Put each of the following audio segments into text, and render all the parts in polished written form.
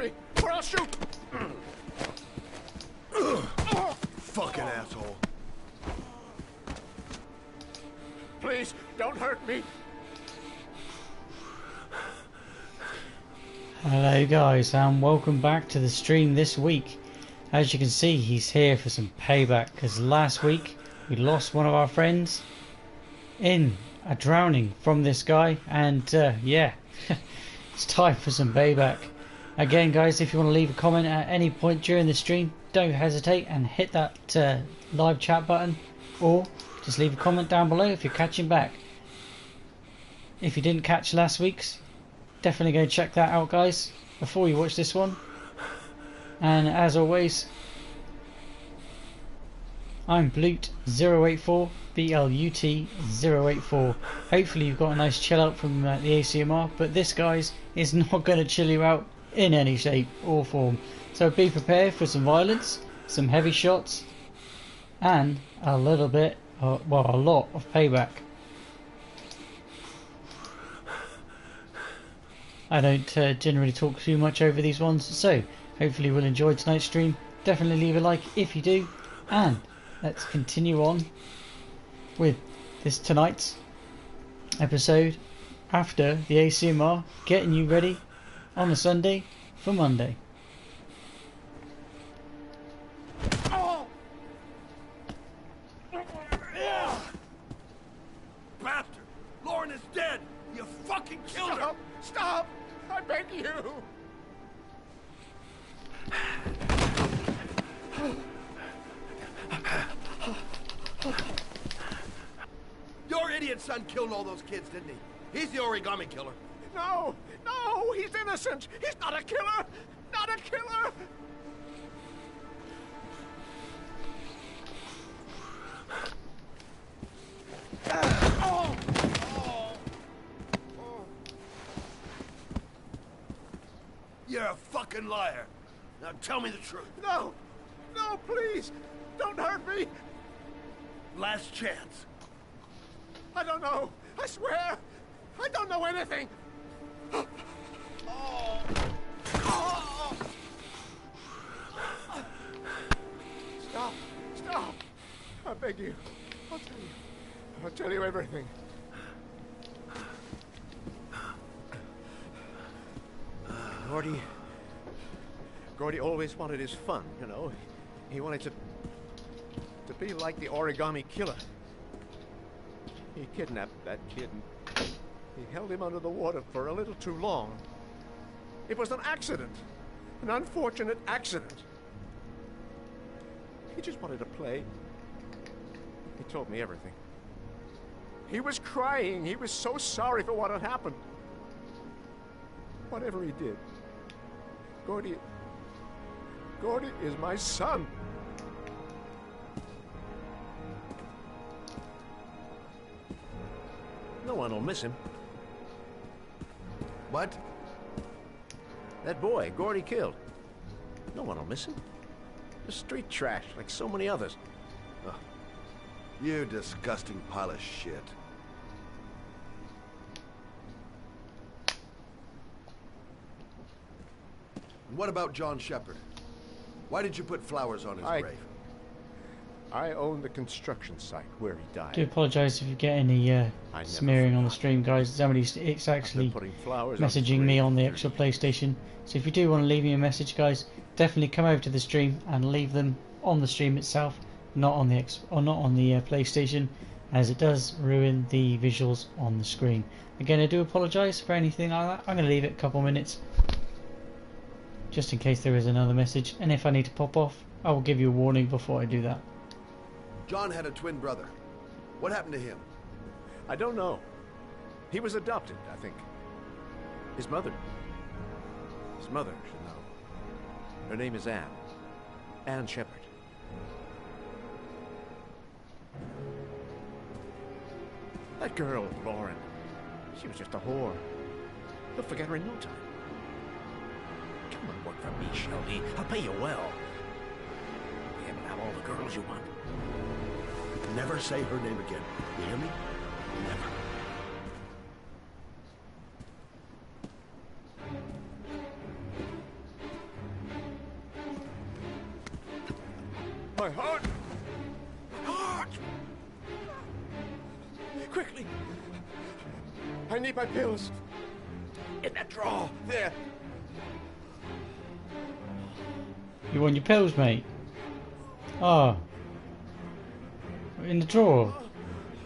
me, or I'll shoot! Fucking asshole. Please, don't hurt me. Hello guys, and welcome back to the stream this week. As you can see, he's here for some payback, because last week we lost one of our friends in a drowning from this guy, and yeah, it's time for some payback. Again guys, if you want to leave a comment at any point during the stream, don't hesitate and hit that live chat button, or just leave a comment down below if you're catching back. If you didn't catch last week's, definitely go check that out guys before you watch this one. And as always, I'm Blut-084, BLUT-084. Hopefully you've got a nice chill out from the ACMR, but this guys is not going to chill you out in any shape or form. So be prepared for some violence, some heavy shots, and a little bit, well, a lot of payback. I don't generally talk too much over these ones, so hopefully you will enjoy tonight's stream. Definitely leave a like if you do, and let's continue on with tonight's episode after the ACMR, getting you ready on a Sunday for Monday. Oh! Bastard! Lauren is dead! You fucking killed her! Stop! I beg you! Your idiot son killed all those kids, didn't he? He's the origami killer. No! No! He's innocent! He's not a killer! Not a killer! Oh! You're a fucking liar. Now tell me the truth. No! No, please! Don't hurt me! Last chance. I don't know! I swear! I don't know anything! Oh. Oh. Stop! Stop! I beg you. I'll tell you. I'll tell you everything. Gordy always wanted his fun, you know. He wanted to be like the origami killer. He kidnapped that kid and he held him under the water for a little too long. It was an accident. An unfortunate accident. He just wanted to play. He told me everything. He was crying. He was so sorry for what had happened. Whatever he did, Gordy is my son. No one will miss him. What? That boy, Gordy killed. No one will miss him. The street trash, like so many others. Oh, you disgusting pile of shit. And what about John Shepard? Why did you put flowers on his grave? I own the construction site where he died. I do apologise if you get any smearing on the stream guys. Somebody's actually messaging me on the extra PlayStation. So if you do want to leave me a message guys, definitely come over to the stream and leave them on the stream itself, not on the PlayStation, as it does ruin the visuals on the screen. Again, I do apologise for anything like that. I'm going to leave it a couple minutes just in case there is another message, and if I need to pop off, I will give you a warning before I do that. John had a twin brother. What happened to him? I don't know. He was adopted, I think. His mother should know. Her name is Anne. Anne Shepard. That girl, Lauren, she was just a whore. You'll forget her in no time. Come and work for me, Shelby. I'll pay you well. You'll be able to have all the girls you want. Never say her name again. You hear me? Never. My heart! Heart! Quickly! I need my pills. In that drawer, there. You want your pills, mate? Oh. In the drawer.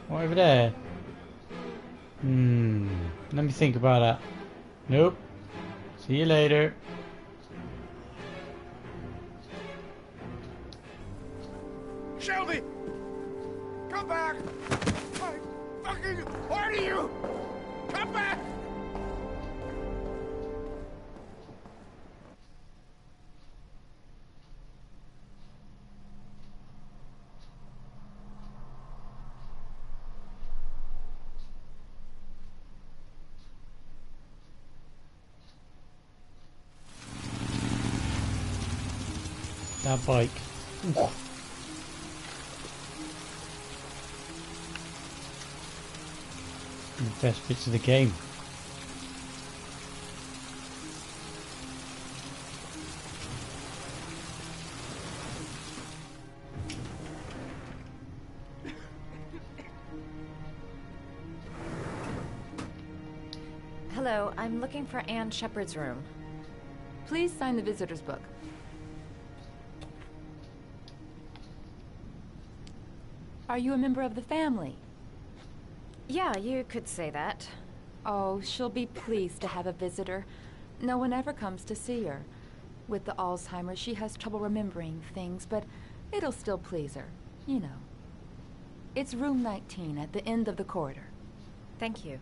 Right over there. Let me think about that. Nope. See you later. Shelby! Come back! I fucking order you! Come back! That bike. Ooh. The best bits of the game. Hello, I'm looking for Anne Shepard's room. Please sign the visitor's book. Are you a member of the family? Yeah, you could say that. Oh, she'll be pleased to have a visitor. No one ever comes to see her. With the Alzheimer's, she has trouble remembering things, but it'll still please her, you know. It's room 19 at the end of the corridor. Thank you.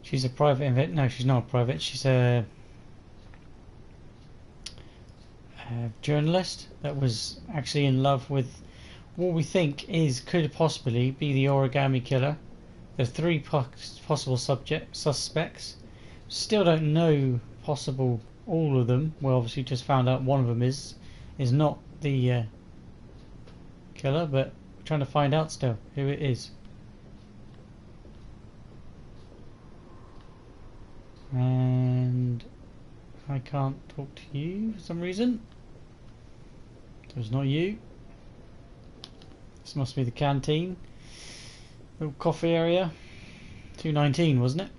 She's a private no, she's not a private. She's a journalist that was actually in love with what we think could possibly be the origami killer. There's three possible suspects. Still don't know all of them. Well, obviously just found out one of them is not the killer, but we're trying to find out still who it is. And I can't talk to you for some reason. So it's not you. This must be the canteen. Little coffee area. 219, wasn't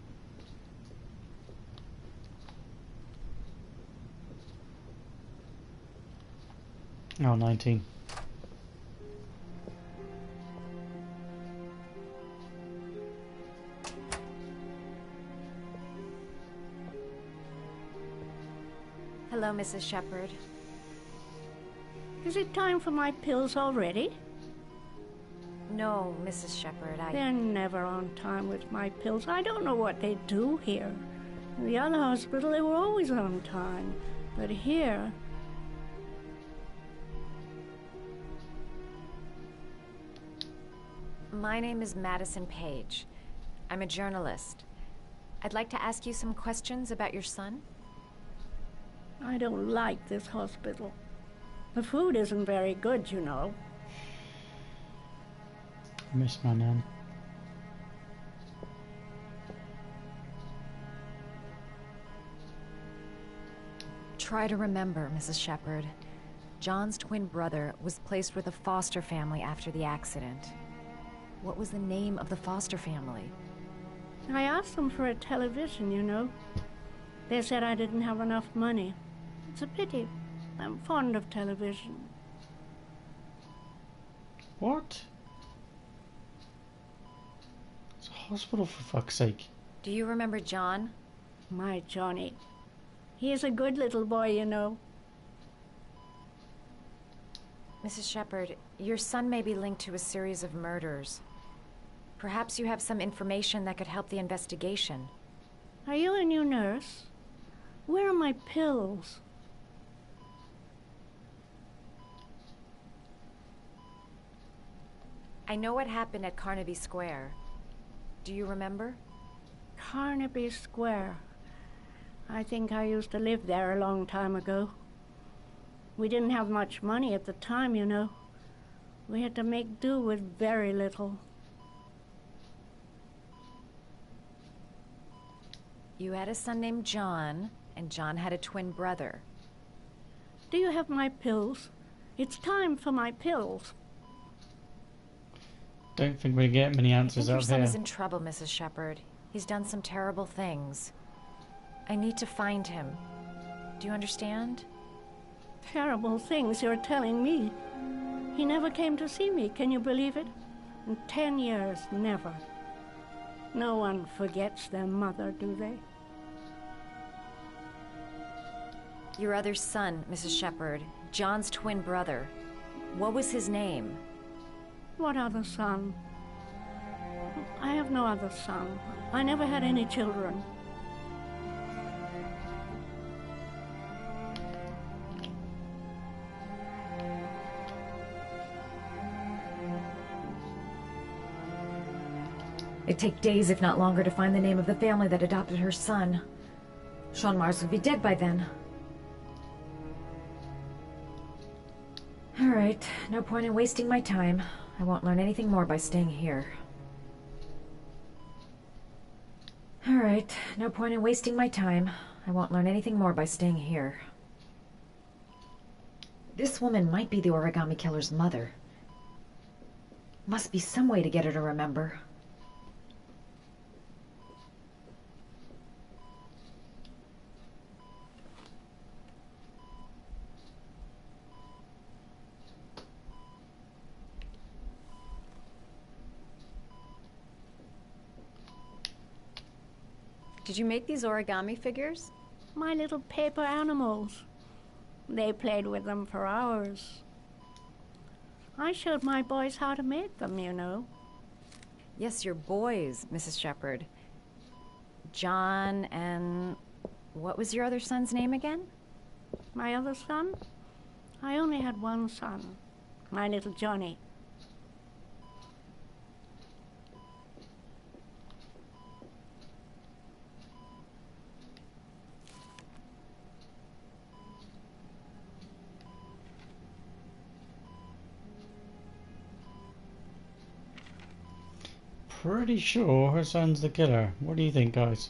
it? Oh, 19. Hello, Mrs. Shepard. Is it time for my pills already? No, Mrs. Shepard, They're never on time with my pills. I don't know what they do here. In the other hospital, they were always on time. But here... My name is Madison Page. I'm a journalist. I'd like to ask you some questions about your son. I don't like this hospital. The food isn't very good, you know. I miss my nan. Try to remember, Mrs. Shepard. John's twin brother was placed with a foster family after the accident. What was the name of the foster family? I asked them for a television, you know. They said I didn't have enough money. It's a pity. I'm fond of television. What? It's a hospital, for fuck's sake. Do you remember John? My Johnny. He is a good little boy, you know. Mrs. Shepard, your son may be linked to a series of murders. Perhaps you have some information that could help the investigation. Are you a new nurse? Where are my pills? I know what happened at Carnaby Square. Do you remember? Carnaby Square. I think I used to live there a long time ago. We didn't have much money at the time, you know. We had to make do with very little. You had a son named John, and John had a twin brother. Do you have my pills? It's time for my pills. Don't think we get many I answers think your out son here. is in trouble, Mrs. Shepherd. He's done some terrible things. I need to find him. Do you understand? Terrible things you're telling me. He never came to see me, can you believe it? In 10 years, never. No one forgets their mother, do they? Your other son, Mrs. Shepherd, John's twin brother. What was his name? What other son? I have no other son. I never had any children. It'd take days, if not longer, to find the name of the family that adopted her son. Sean Mars would be dead by then. All right, no point in wasting my time. I won't learn anything more by staying here. All right, no point in wasting my time. I won't learn anything more by staying here. This woman might be the origami killer's mother. Must be some way to get her to remember. Did you make these origami figures? My little paper animals. They played with them for hours. I showed my boys how to make them, you know. Yes, your boys, Mrs. Shepherd. John and... what was your other son's name again? My other son? I only had one son. My little Johnny. Pretty sure her son's the killer. What do you think, guys?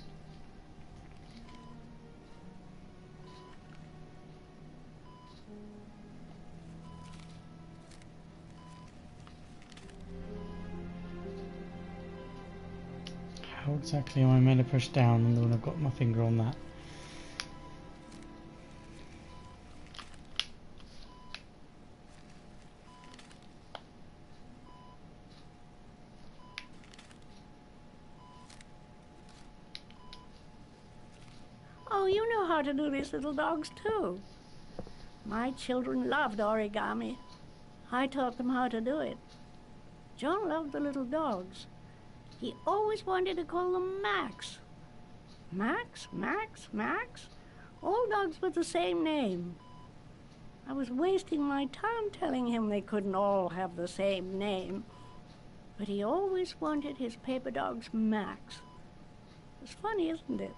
How exactly am I meant to push down when I've got my finger on that? Oh, you know how to do these little dogs, too. My children loved origami. I taught them how to do it. John loved the little dogs. He always wanted to call them Max. Max, Max, Max. All dogs with the same name. I was wasting my time telling him they couldn't all have the same name. But he always wanted his paper dogs Max. It's funny, isn't it?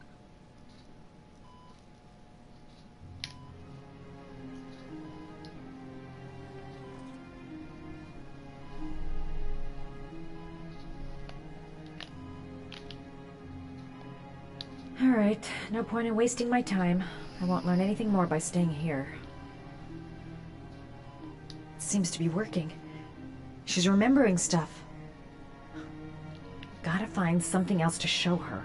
All right, no point in wasting my time. I won't learn anything more by staying here. It seems to be working. She's remembering stuff. Gotta find something else to show her.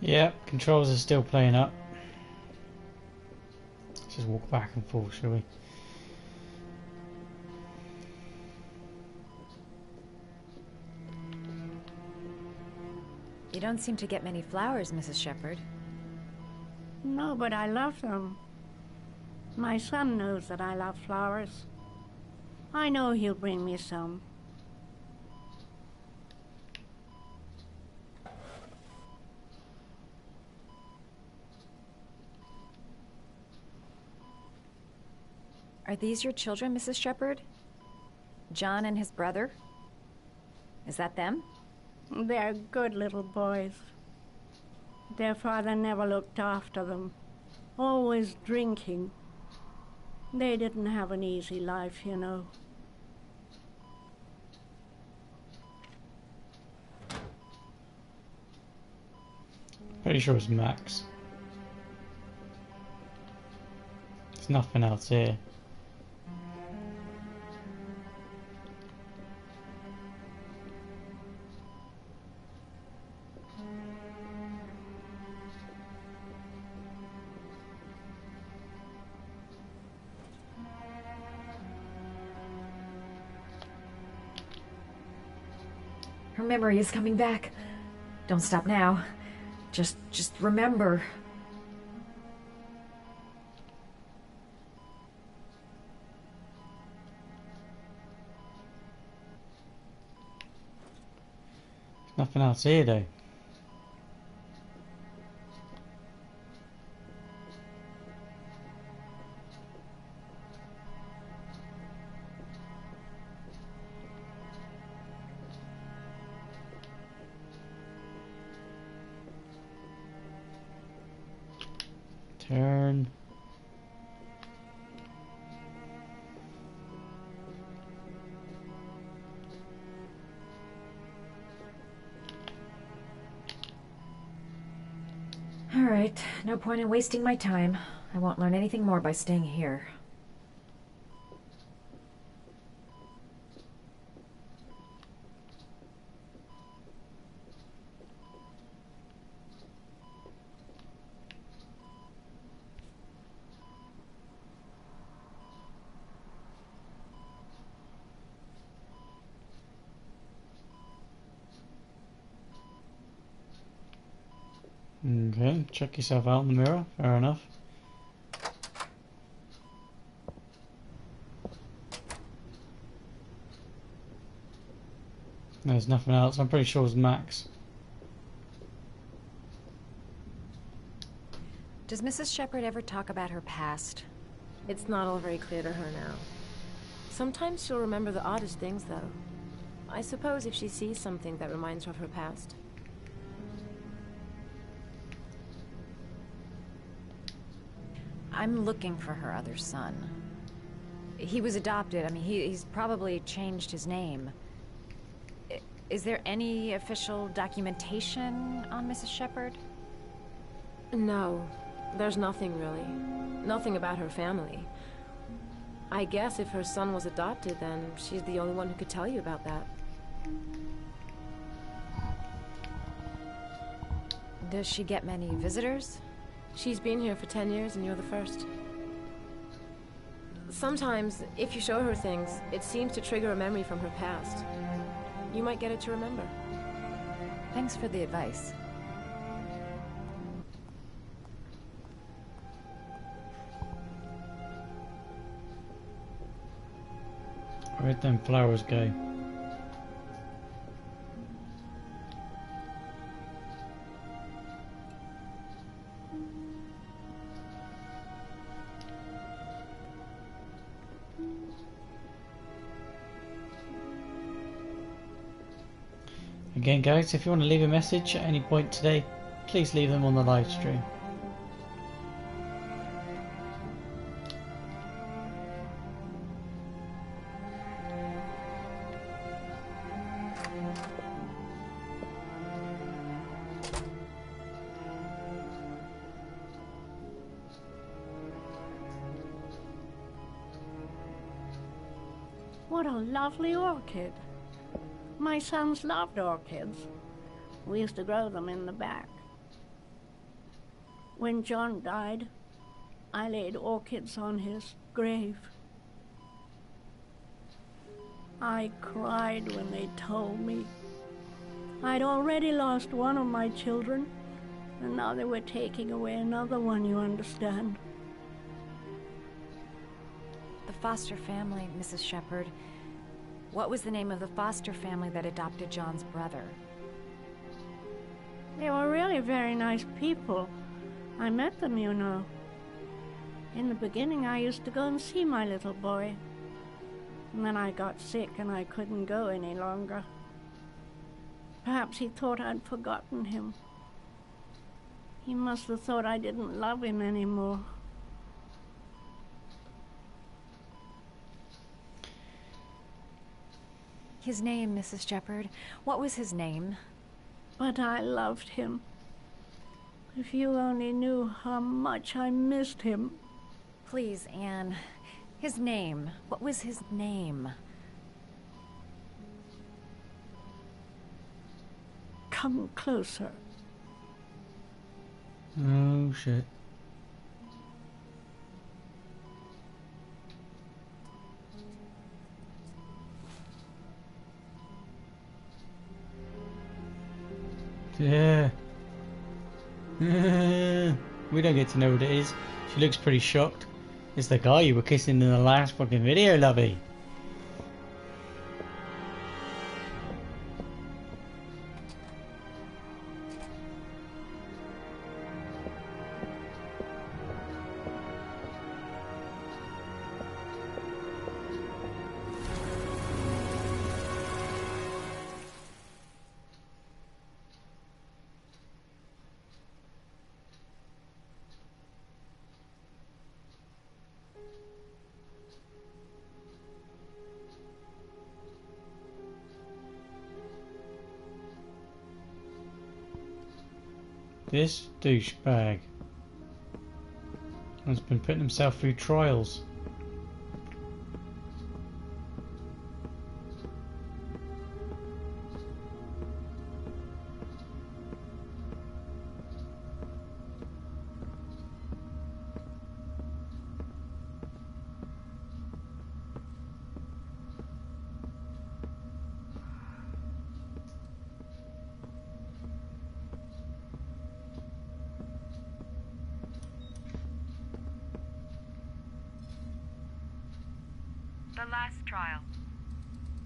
Yep, controls are still playing up. Let's just walk back and forth, shall we? You don't seem to get many flowers, Mrs. Shepherd. No, but I love them. My son knows that I love flowers. I know he'll bring me some. Are these your children, Mrs. Shepherd? John and his brother? Is that them? They're good little boys. Their father never looked after them, always drinking. They didn't have an easy life, you know. Pretty sure it's Max. There's nothing else here. Her memory is coming back. Don't stop now. Just remember. Nothing else here though. Turn. All right, no point in wasting my time. I won't learn anything more by staying here. Okay, check yourself out in the mirror. Fair enough. There's nothing else. I'm pretty sure it's Max. Does Mrs. Shepherd ever talk about her past? It's not all very clear to her now. Sometimes she'll remember the oddest things, though. I suppose if she sees something that reminds her of her past. I'm looking for her other son. He was adopted. I mean, he's probably changed his name. Is there any official documentation on Mrs. Shepherd? No, there's nothing really. Nothing about her family. I guess if her son was adopted, then she's the only one who could tell you about that. Does she get many visitors? She's been here for 10 years and you're the first. Sometimes, if you show her things, it seems to trigger a memory from her past. You might get her to remember. Thanks for the advice. Where'd them flowers go? Again guys, if you want to leave a message at any point today, please leave them on the live stream. What a lovely orchid. My sons loved orchids. We used to grow them in the back. When John died, I laid orchids on his grave. I cried when they told me. I'd already lost one of my children, and now they were taking away another one, you understand. foster family, Mrs. Shepherd. What was the name of the foster family that adopted John's brother? They were really very nice people. I met them, you know. In the beginning, I used to go and see my little boy. And then I got sick and I couldn't go any longer. Perhaps he thought I'd forgotten him. He must have thought I didn't love him anymore. His name, Mrs. Shepherd. What was his name? But I loved him. If you only knew how much I missed him. Please, Anne. His name. What was his name? Come closer. Oh, shit. Yeah. We don't get to know what it is. She looks pretty shocked. It's the guy you were kissing in the last fucking video, lovey. This douchebag has been putting himself through trials. The last trial.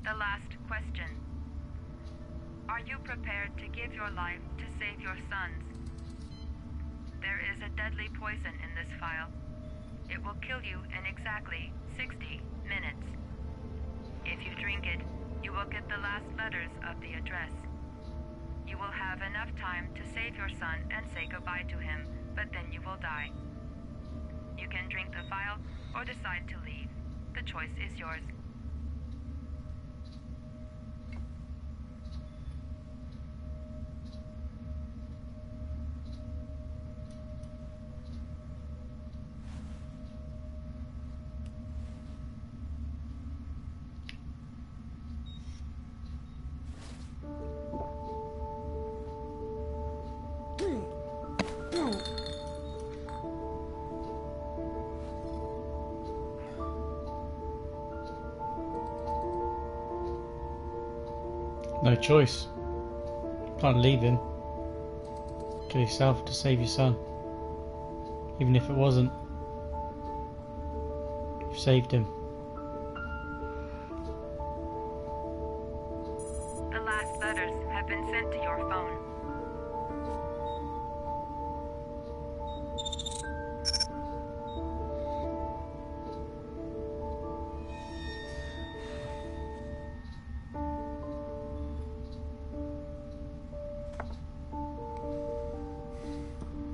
The last question. Are you prepared to give your life to save your sons? There is a deadly poison in this vial. It will kill you in exactly 60 minutes. If you drink it, you will get the last letters of the address. You will have enough time to save your son and say goodbye to him, but then you will die. You can drink the vial or decide to leave. The choice is yours. No choice. Can't leave him. Kill yourself to save your son. Even if it wasn't. You've saved him. The last letters have been sent to your phone.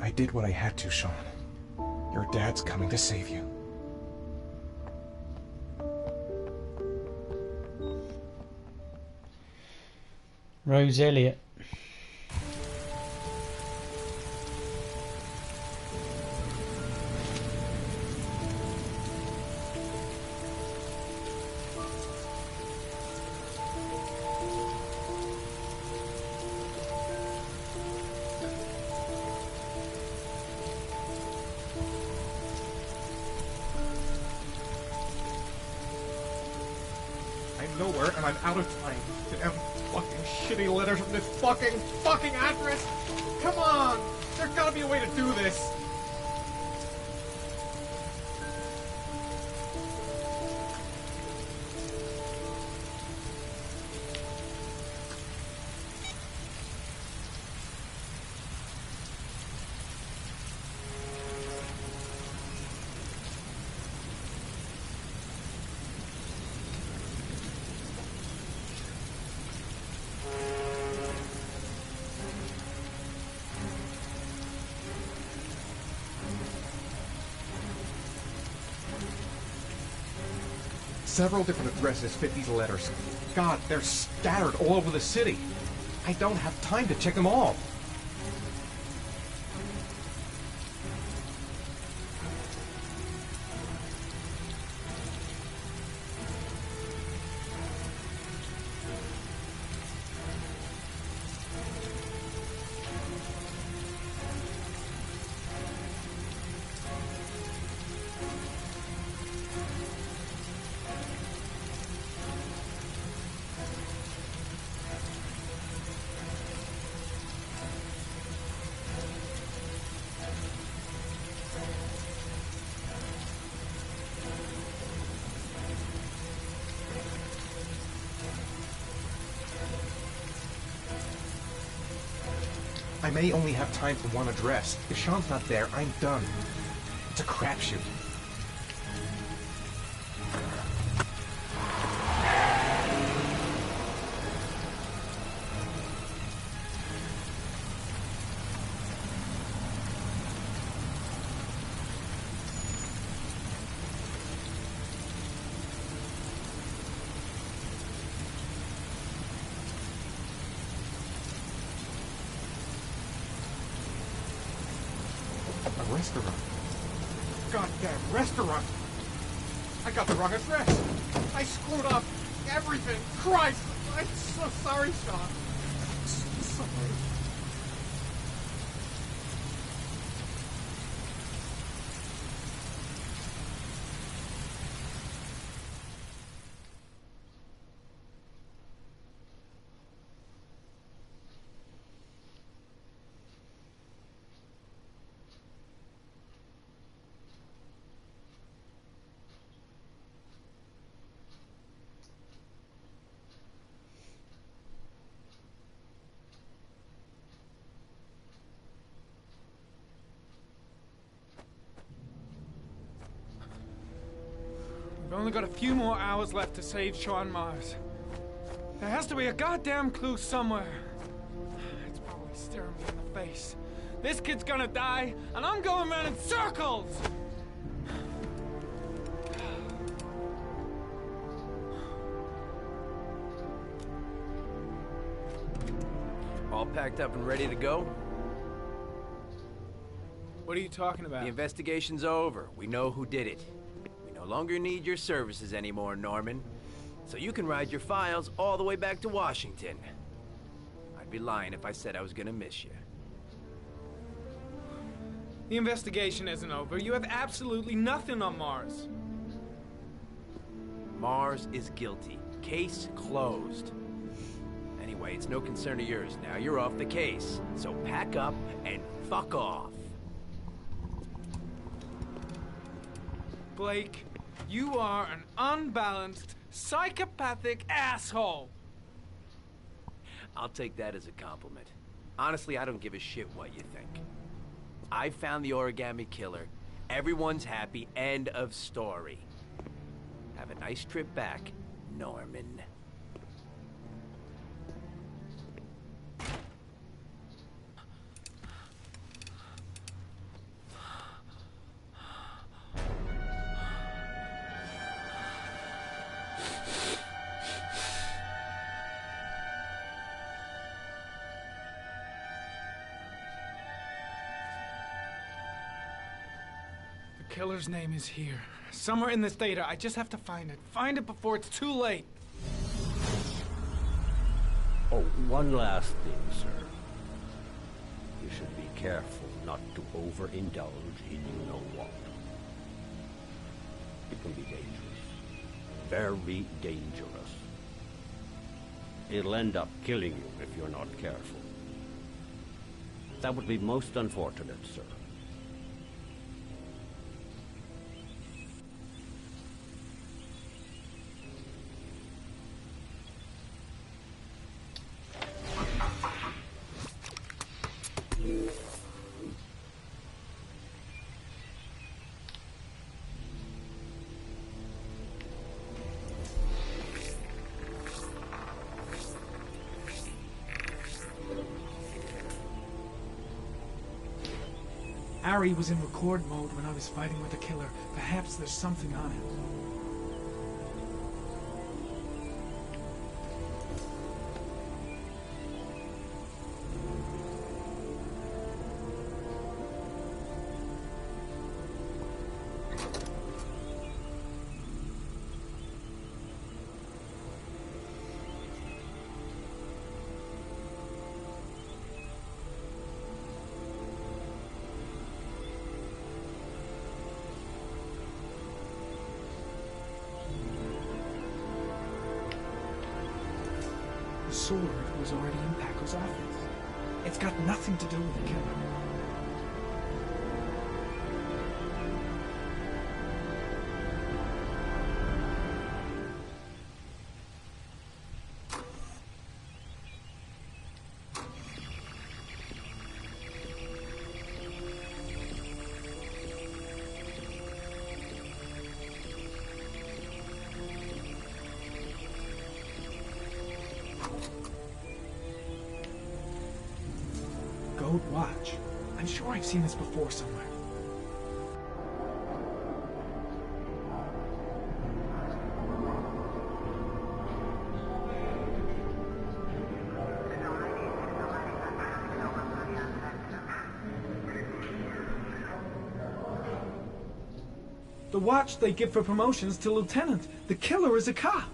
I did what I had to, Sean. Your dad's coming to save you. Rose Elliott. I'm nowhere and I'm out of time. Damn fucking shitty letters from this fucking address! Come on! There's gotta be a way to do this! Several different addresses fit these letters. God, they're scattered all over the city. I don't have time to check them all. I may only have time for one address. If Sean's not there, I'm done. It's a crapshoot. Restaurant. Goddamn restaurant! I got the wrong address! I screwed up everything! Christ! I'm so sorry, Sean! Sorry. We've only got a few more hours left to save Sean Mars. There has to be a goddamn clue somewhere. It's probably staring me in the face. This kid's gonna die, and I'm going around in circles! All packed up and ready to go? What are you talking about? The investigation's over. We know who did it. We no longer need your services anymore, Norman. So you can ride your files all the way back to Washington. I'd be lying if I said I was gonna miss you. The investigation isn't over. You have absolutely nothing on Mars. Mars is guilty. Case closed. Anyway, it's no concern of yours now. You're off the case. So pack up and fuck off. Blake, you are an unbalanced, psychopathic asshole. I'll take that as a compliment. Honestly, I don't give a shit what you think. I found the origami killer. Everyone's happy. End of story. Have a nice trip back, Norman. The killer's name is here. Somewhere in this data. I just have to find it. Find it before it's too late. Oh, one last thing, sir. You should be careful not to overindulge in you-know-what. It can be dangerous. Very dangerous. It'll end up killing you if you're not careful. That would be most unfortunate, sir. Ari was in record mode when I was fighting with the killer. Perhaps there's something on it. sword was already in Paco's office. It's got nothing to do with the killer. Gold watch. I'm sure I've seen this before somewhere. The watch they give for promotions to lieutenant. The killer is a cop.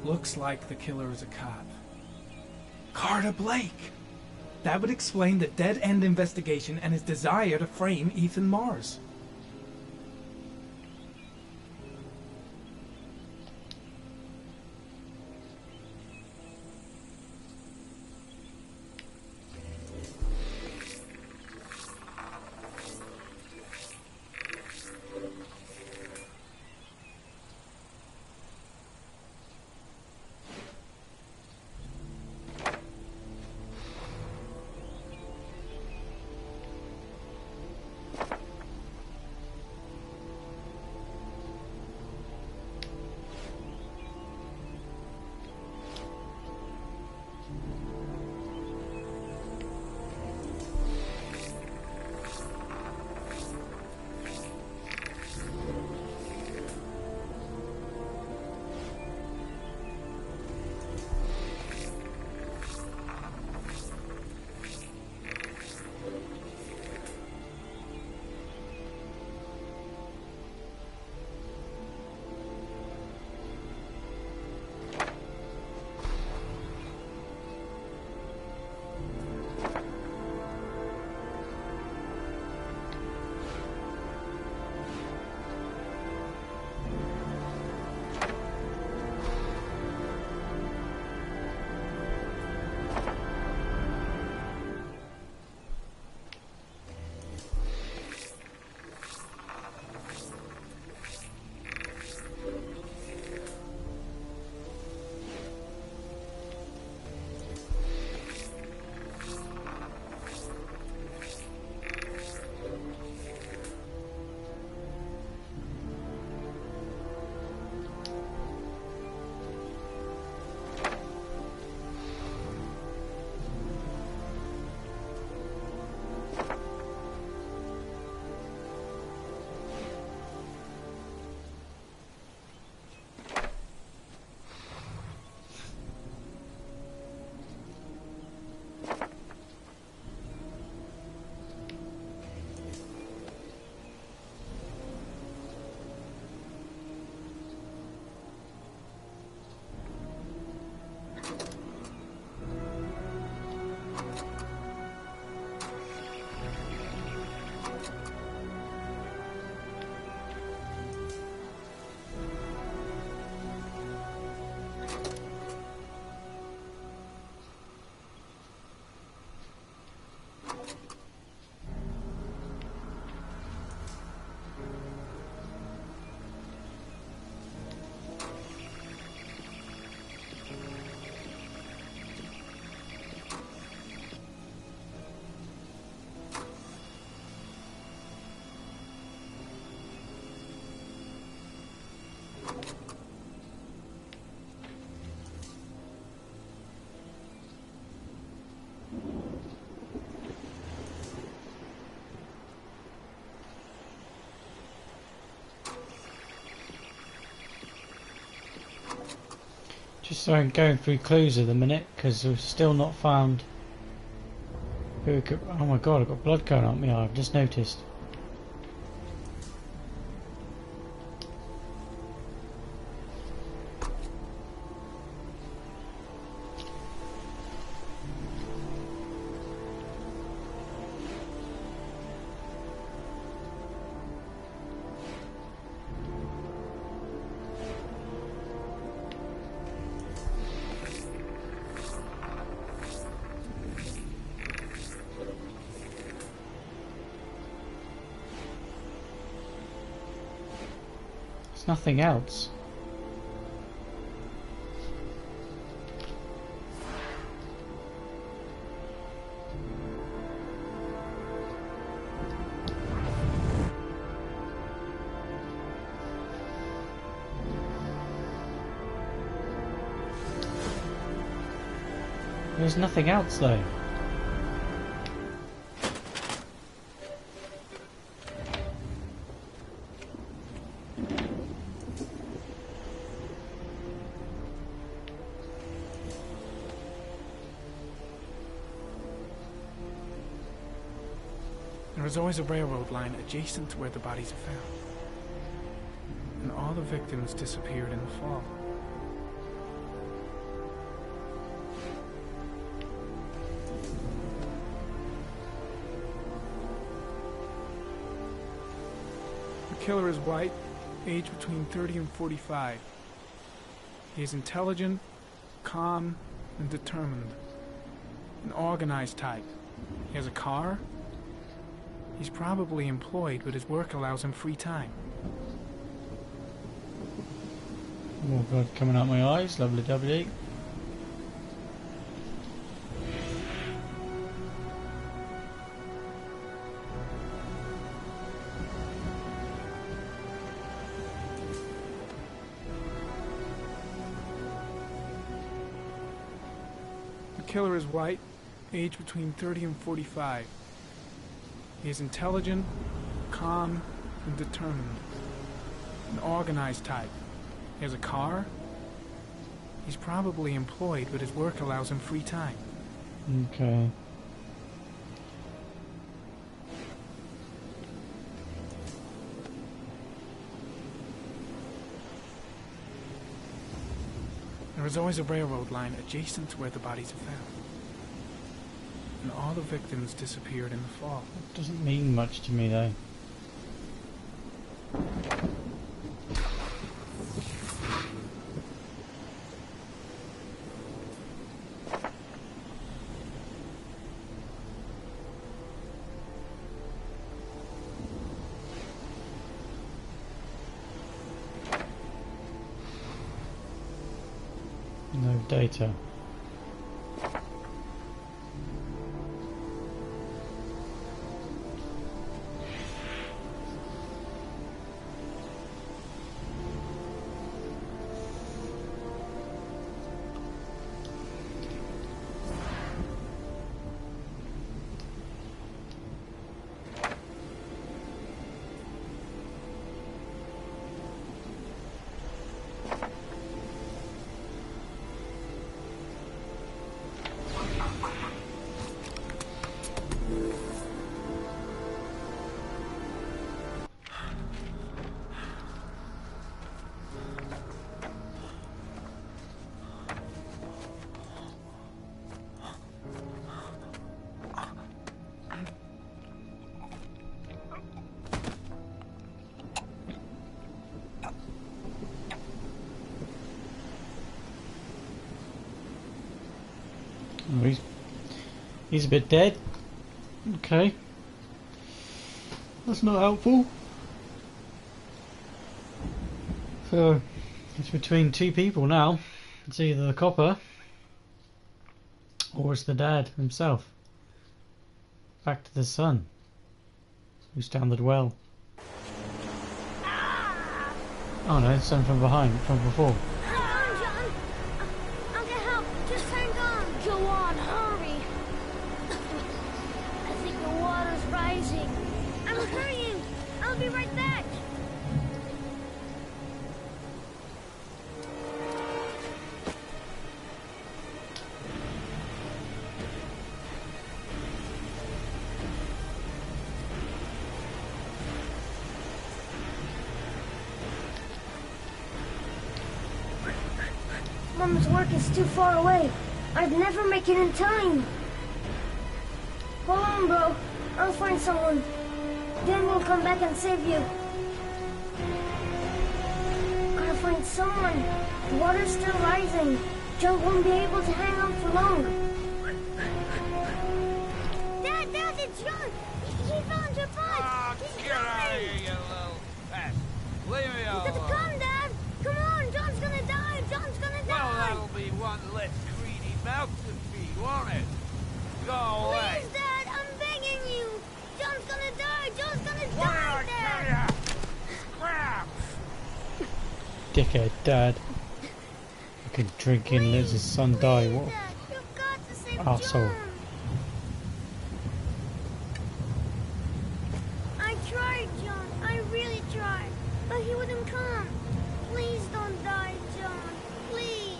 Looks like the killer is a cop. Carter Blake! That would explain the dead-end investigation and his desire to frame Ethan Mars. Just going through clues at the minute because we've still not found who could. Oh my god, I've got blood going up my eye. I've just noticed. Nothing else. There's nothing else though. There is always a railroad line adjacent to where the bodies are found. And all the victims disappeared in the fall. The killer is white, aged between 30 and 45. He is intelligent, calm, and determined. An organized type. He has a car. He's probably employed, but his work allows him free time. More blood coming out my eyes, lovely W. The killer is white, aged between 30 and 45. He is intelligent, calm, and determined. An organized type. He has a car. He's probably employed, but his work allows him free time. Okay. There is always a railroad line adjacent to where the bodies are found. And all the victims disappeared in the fall. It doesn't mean much to me though. No data. Oh, he's a bit dead. Okay. That's not helpful. So, it's between two people now. It's either the copper or it's the dad himself. Back to the son, who's down the well. Oh no, it's son from behind, from before. Mom's work is too far away. I'd never make it in time. Hold on, bro. I'll find someone. Then we'll come back and save you. Gotta find someone. The water's still rising. John won't be able to hang on for long. Dad, it's John. He found your bud. Oh, get out of here, you little pest. Leave me alone. You gotta come, Dad. Come on, John's gonna die. John's gonna die. Well, that'll be one less greedy mouth to feed, won't it? Go away. Please, Dad, I'm begging you. John's gonna die. John's gonna What die, did I Dad. tell ya? Scram! Dickhead dad. Fucking drinking, lets his son die. What Dad, you've got to save arsehole. John. I tried, John. I really tried. But he wouldn't come. Please don't die, John. Please.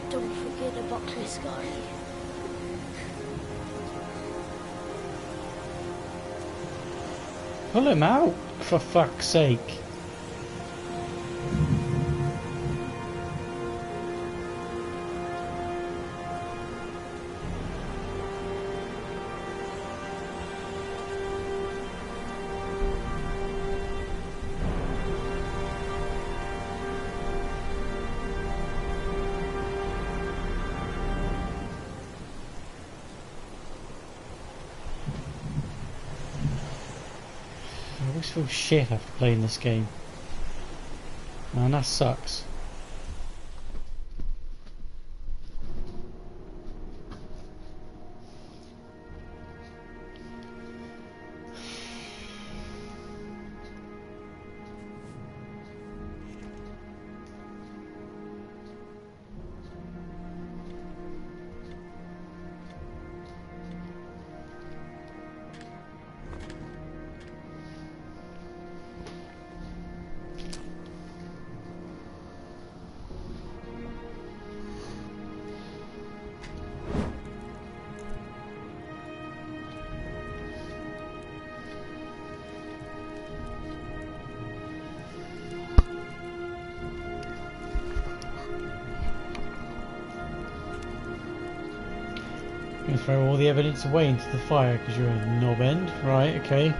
Don't forget about my Scotty. Pull him out, for fuck's sake. I always feel shit after playing this game. Man, that sucks. You throw all the evidence away into the fire because you're a knob end, right? Okay.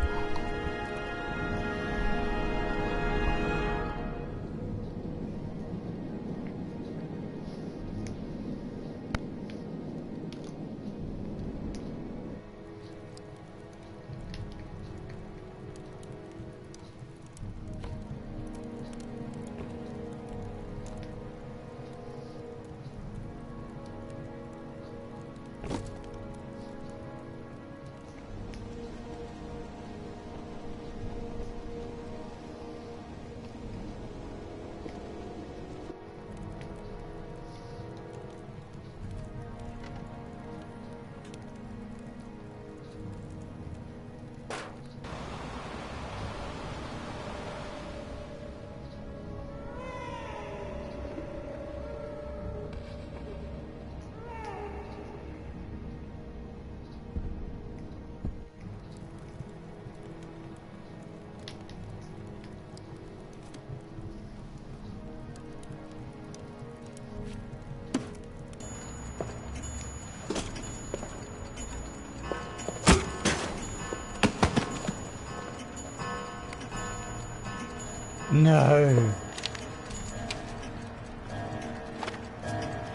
No.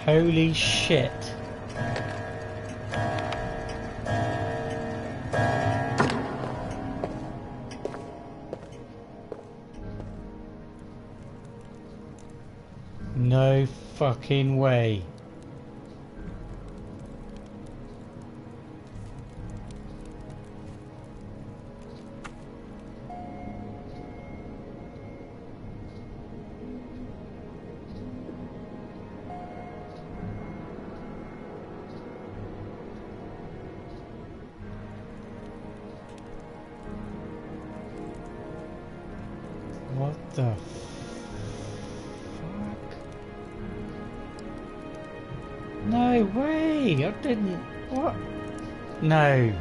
Holy shit. No fucking way. What the fuck? No way! I didn't. What? No.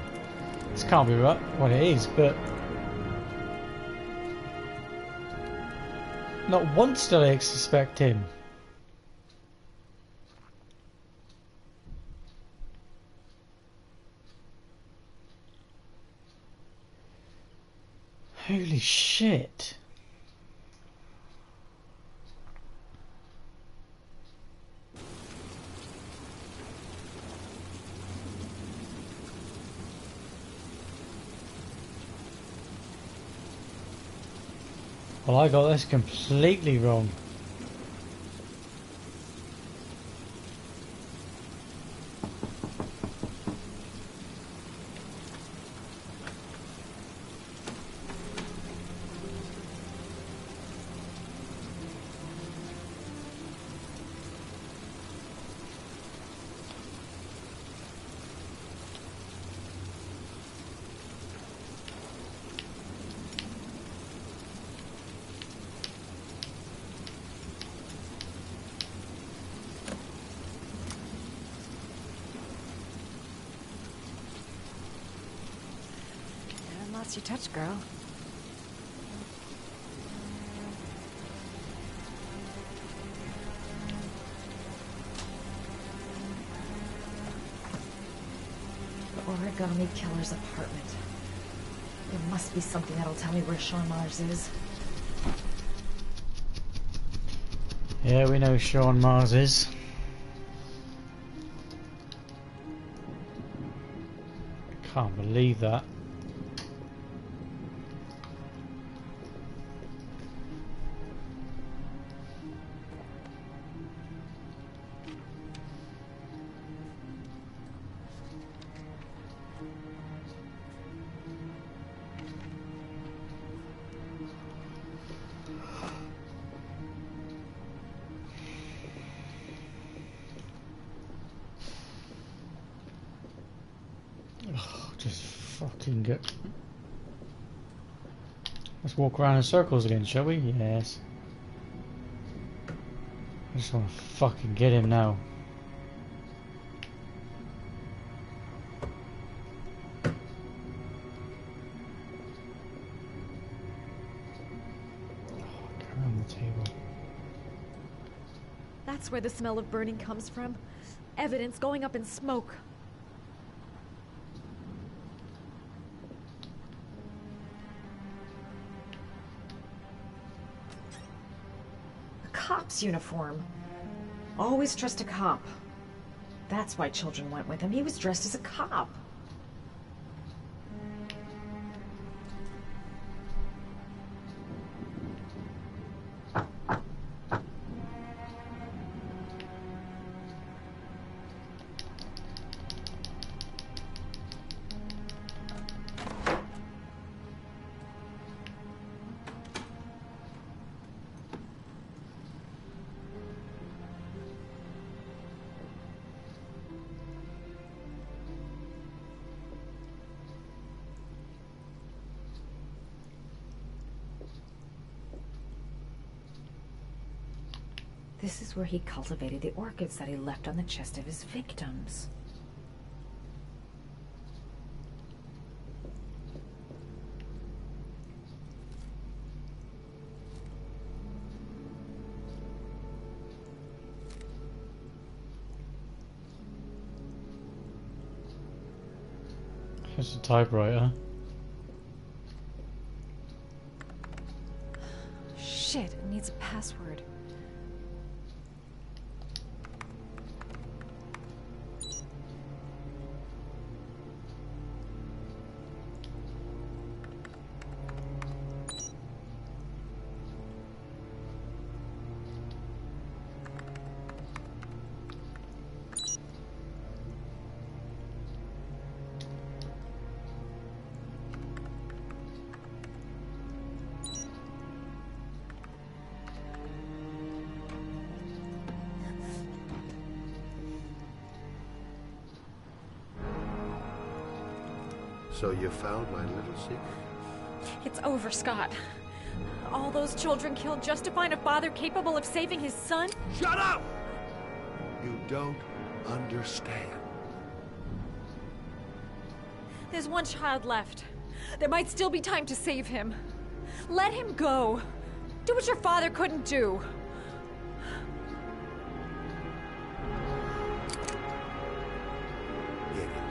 This can't be right. What it is, but... Not once did I suspect him. Holy shit. Well, I got this completely wrong. Lost your touch, girl. The origami killer's apartment. There must be something that'll tell me where Sean Mars is. Yeah, we know Sean Mars is. Can't believe that. Just fucking go. Let's walk around in circles again, shall we? Yes. I just want to fucking get him now. Go around the table. That's where the smell of burning comes from. Evidence going up in smoke. Cop's uniform. Always trust a cop. That's why children went with him. He was dressed as a cop. This is where he cultivated the orchids that he left on the chest of his victims. Here's a typewriter. Shit, it needs a password. So you found my little secret? It's over, Scott. All those children killed just to find a father capable of saving his son? Shut up! You don't understand. There's one child left. There might still be time to save him. Let him go. Do what your father couldn't do. Get in there.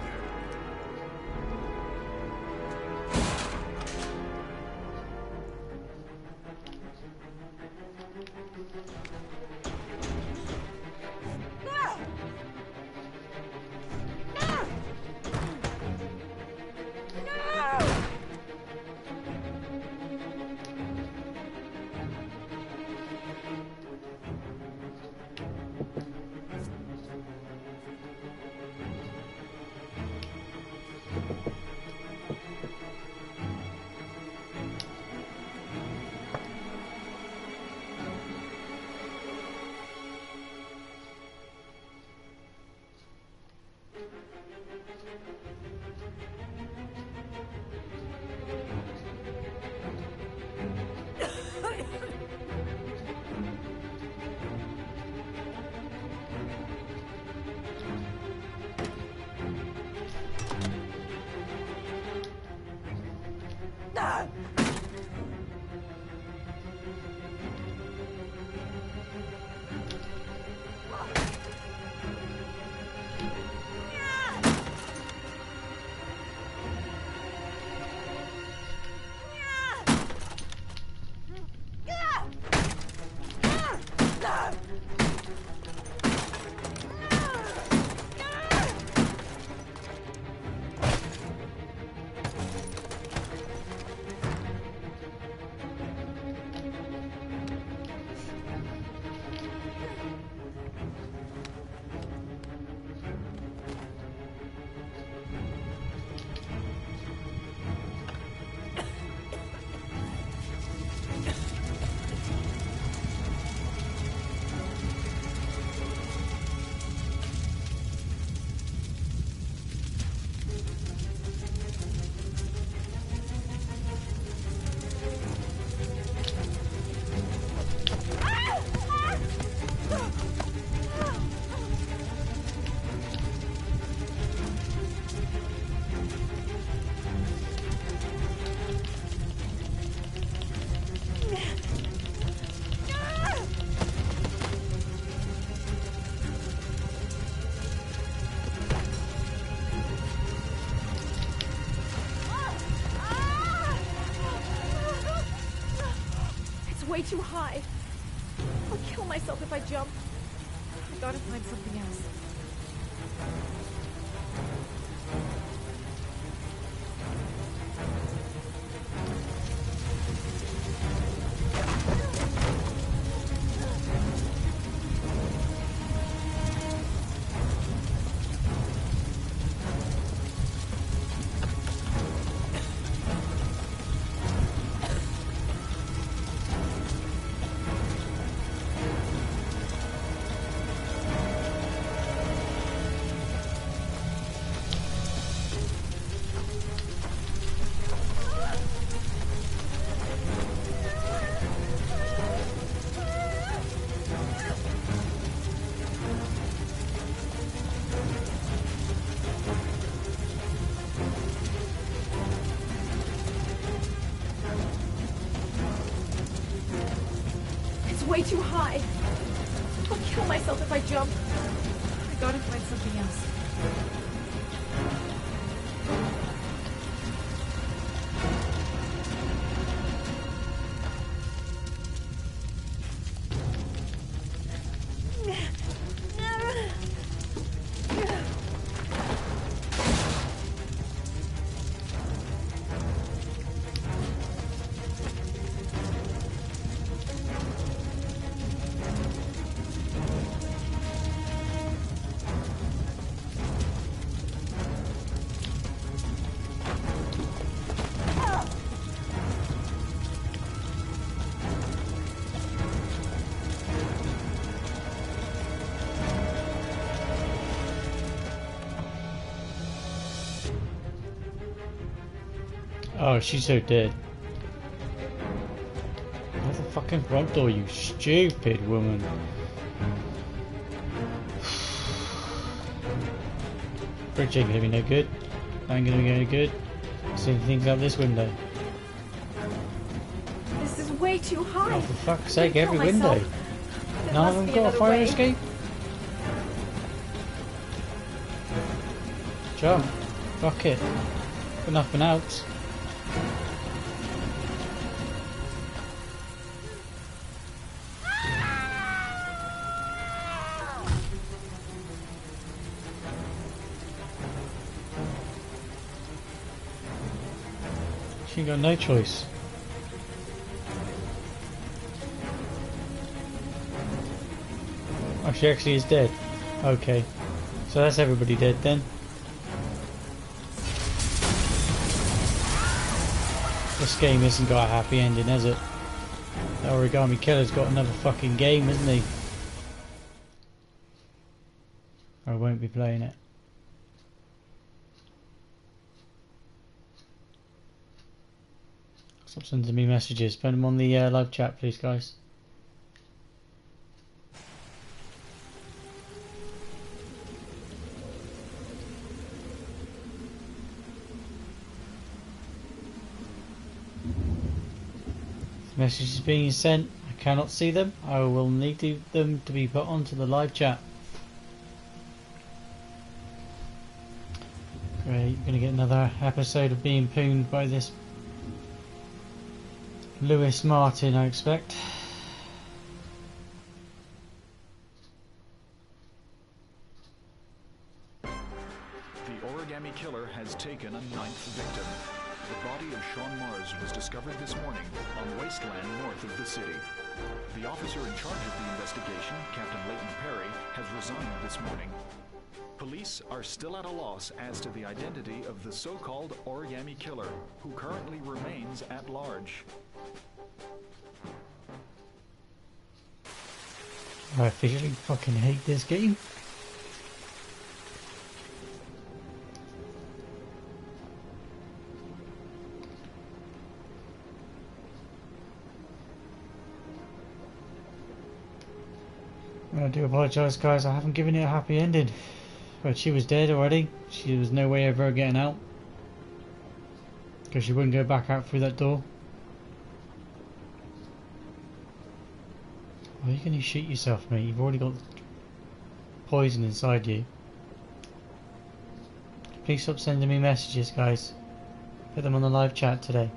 Way too high. I'll kill myself if I jump. I gotta find something else. Way too high. I'll kill myself if I jump. I gotta find something else. Oh, she's so dead. Where's the fucking front door, you stupid woman? Bridge ain't gonna be no good. That ain't gonna be any good. See things out this window. This is way too high. Oh, for fuck's sake, I'd every kill window. myself. There None of must them be got a another fire way. escape? Jump. Fuck it. Got nothing else. She ain't got no choice. Oh, she actually is dead. Okay. So that's everybody dead then. This game hasn't got a happy ending, has it? The Origami Killer's got another fucking game, isn't he? I won't be playing it. Stop sending me messages. Put them on the live chat, please, guys. Messages being sent. I cannot see them. I will need them to be put onto the live chat. Great, you're going to get another episode of being pooned by this Lewis Martin, I expect. The Origami Killer has taken a 9th victim. The body of Sean Mars was discovered this morning on wasteland north of the city. The officer in charge of the investigation, Captain Leighton Perry, has resigned this morning. Police are still at a loss as to the identity of the so-called Origami Killer, who currently remains at large. I officially fucking hate this game. I do apologise, guys, I haven't given it a happy ending. But she was dead already. She was no way of her getting out. Because she wouldn't go back out through that door. Why are you going to shoot yourself, mate? You've already got poison inside you. Please stop sending me messages, guys. Put them on the live chat today.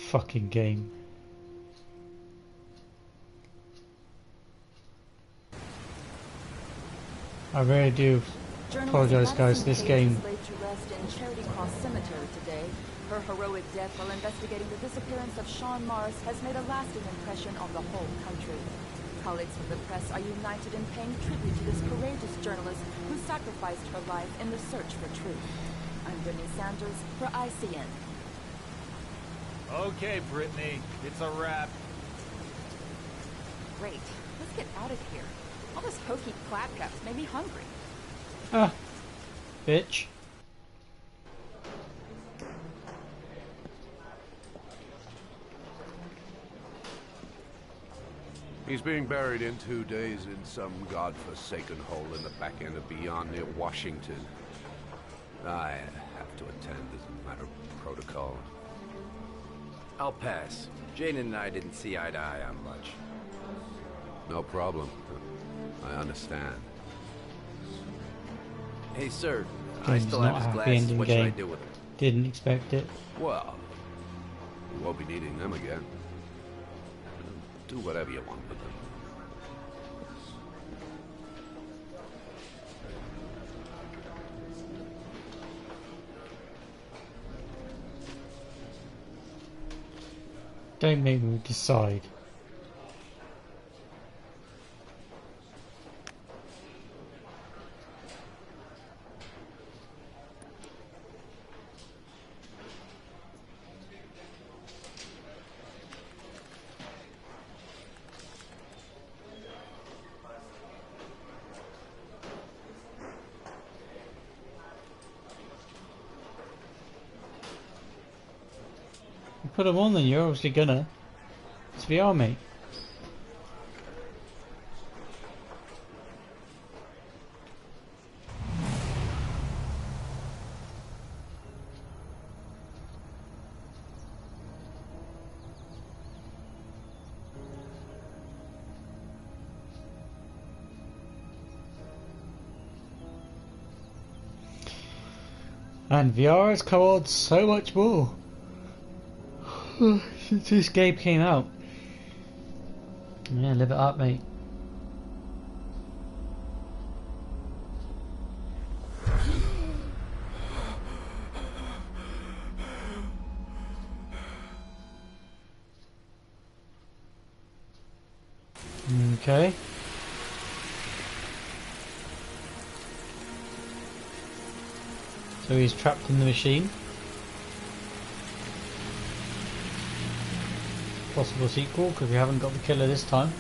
Fucking game. I really do apologise, guys. This game. Laid to rest in Charity Cross Cemetery today. Her heroic death while investigating the disappearance of Sean Mars has made a lasting impression on the whole country. Colleagues from the press are united in paying tribute to this courageous journalist who sacrificed her life in the search for truth. I'm Brittany Sanders for ICN. Okay, Brittany, it's a wrap. Great. Let's get out of here. All this hokey clapcaps made me hungry. Ah, bitch. He's being buried in 2 days in some godforsaken hole in the back end of beyond near Washington. I have to attend as a matter of protocol. I'll pass. Jane and I didn't see eye to eye on much. No problem. I understand. Hey, sir. I Game's still not have a his happy glasses. ending What should I game. do with them? Didn't expect it. Well, you won't be needing them again. Do whatever you want with them. Don't make me decide. Put them on then, you're obviously gonna. It's VR, mate. And VR has come on so much more since this game came out. Yeah, live it up, mate. Okay. So he's trapped in the machine. Possible sequel, because we haven't got the killer this time.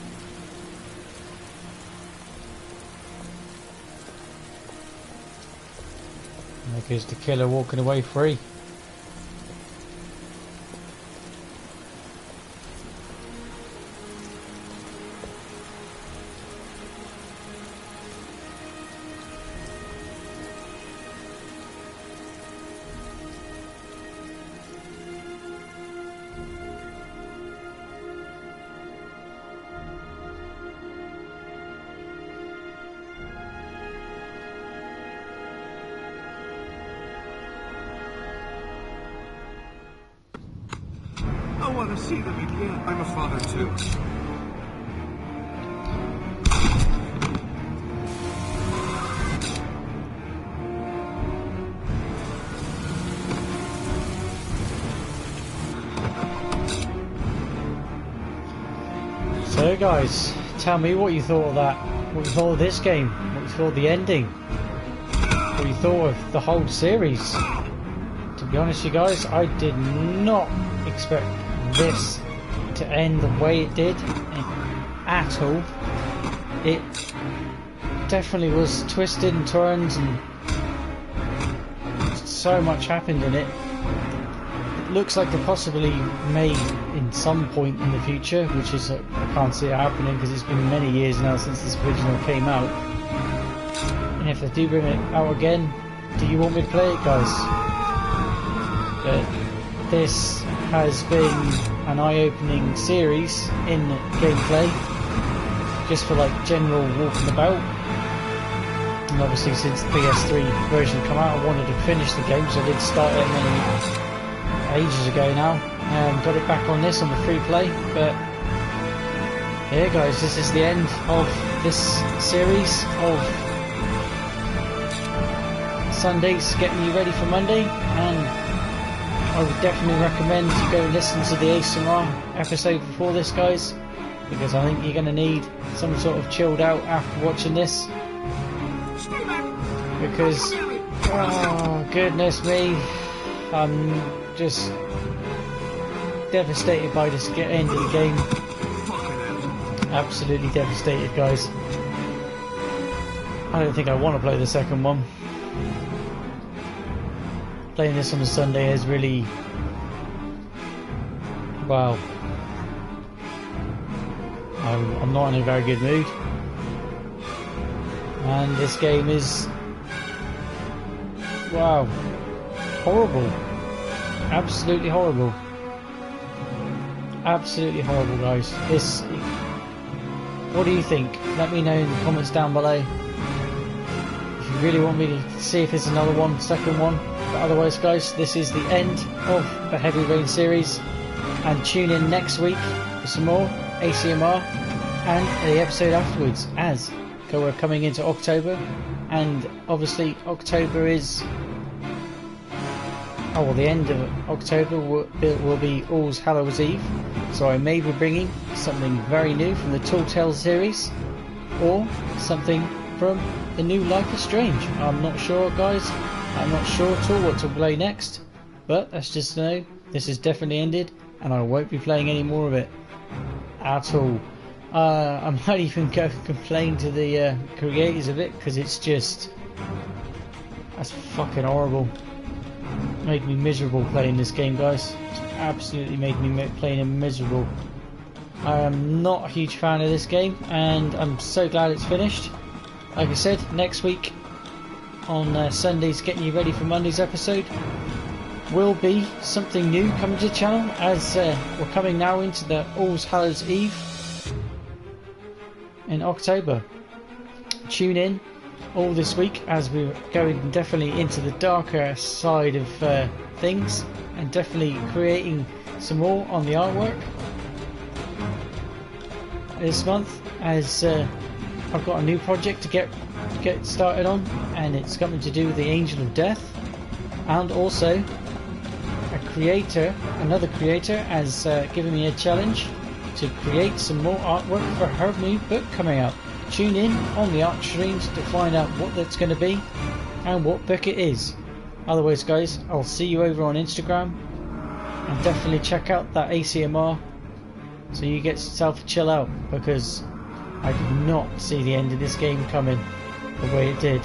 And there goes the killer walking away free. I want to see them again. I'm a father too. So guys, tell me what you thought of that. What you thought of this game. What you thought of the ending. What you thought of the whole series. To be honest you guys, I did not expect this to end the way it did at all. It definitely was twisted and turned and so much happened in it. It looks like they possibly may in some point in the future, which is I can't see it happening because it's been many years now since this original came out. And if they do bring it out again, do you want me to play it, guys? But this has been an eye-opening series in gameplay, just for like general walking about. And obviously since the PS3 version came out, I wanted to finish the game, so I did start it many ages ago now. Got it back on this on the free play, but yeah guys, this is the end of this series of Sundays getting you ready for Monday, and I would definitely recommend to go listen to the ASMR episode before this, guys, because I think you're going to need some sort of chilled out after watching this, because oh goodness me, I'm just devastated by this end of the game. Absolutely devastated, guys. I don't think I want to play the second one. Playing this on a Sunday is really, wow, I'm not in a very good mood, and this game is, wow, horrible, absolutely horrible, guys. This, what do you think? Let me know in the comments down below if you really want me to see if there's another one, second one. But otherwise guys, this is the end of the Heavy Rain series, and tune in next week for some more ACMR and the episode afterwards, as we're coming into October, and obviously October is, oh well, the end of October will be All Hallows Eve, so I may be bringing something very new from the Tall Tales series, or something from the new Life is Strange. I'm not sure, guys. I'm not sure at all what to play next, but let's just know this is definitely ended, and I won't be playing any more of it at all. I might even go complain to the creators of it, because it's just, that's fucking horrible. made me miserable playing this game, guys. It's absolutely made me playing it miserable. I am not a huge fan of this game, and I'm so glad it's finished. Like I said, next week on Sundays, getting you ready for Monday's episode, will be something new coming to the channel, as we're coming now into the All Hallows Eve in October. Tune in all this week as we're going definitely into the darker side of things, and definitely creating some more on the artwork this month, as I've got a new project to get started on, and it's something to do with the Angel of Death, and also another creator has given me a challenge to create some more artwork for her new book coming out. Tune in on the art streams to find out what that's going to be and what book it is. Otherwise, guys, I'll see you over on Instagram, and definitely check out that ACMR so you get yourself a chill out, because I did not see the end of this game coming the way it did.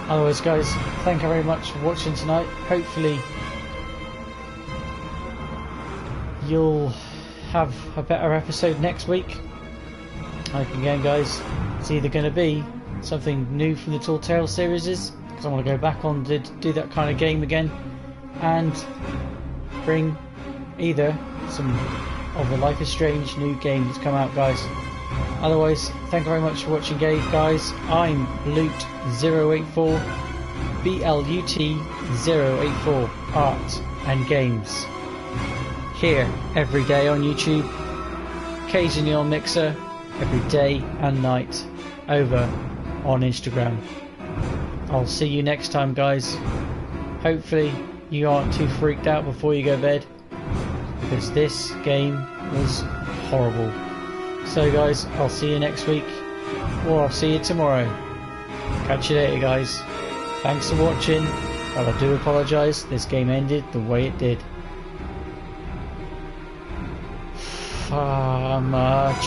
Otherwise, guys, thank you very much for watching tonight. Hopefully you'll have a better episode next week. Like again, guys, it's either going to be something new from the Tall Tales series, because I want to go back on to do that kind of game again, and bring either some of the Life is Strange new game that's come out, guys. Otherwise, thank you very much for watching, guys. I'm Blut-084, BLUT-084, Art and Games. Here every day on YouTube, occasionally on Mixer, every day and night over on Instagram. I'll see you next time, guys. Hopefully you aren't too freaked out before you go to bed, because this game was horrible. So guys, I'll see you next week, or I'll see you tomorrow. Catch you later, guys. Thanks for watching, but I do apologise, this game ended the way it did.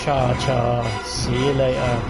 Cha-cha. See you later.